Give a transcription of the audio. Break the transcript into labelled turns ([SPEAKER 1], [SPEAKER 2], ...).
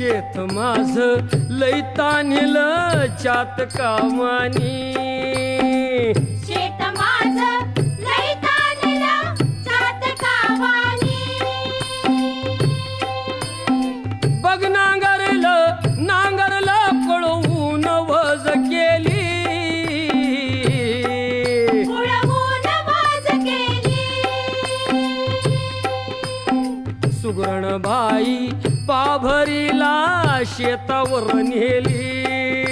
[SPEAKER 1] शेत माझ लई तान्हिल चातकामानी
[SPEAKER 2] शेत माझं लई ताणलं चातकावानी
[SPEAKER 1] बघ नांगरलं पळवून वज केली
[SPEAKER 2] उडवून वाज केली
[SPEAKER 1] सुगरण बाई पाभरीला शेतावर नेली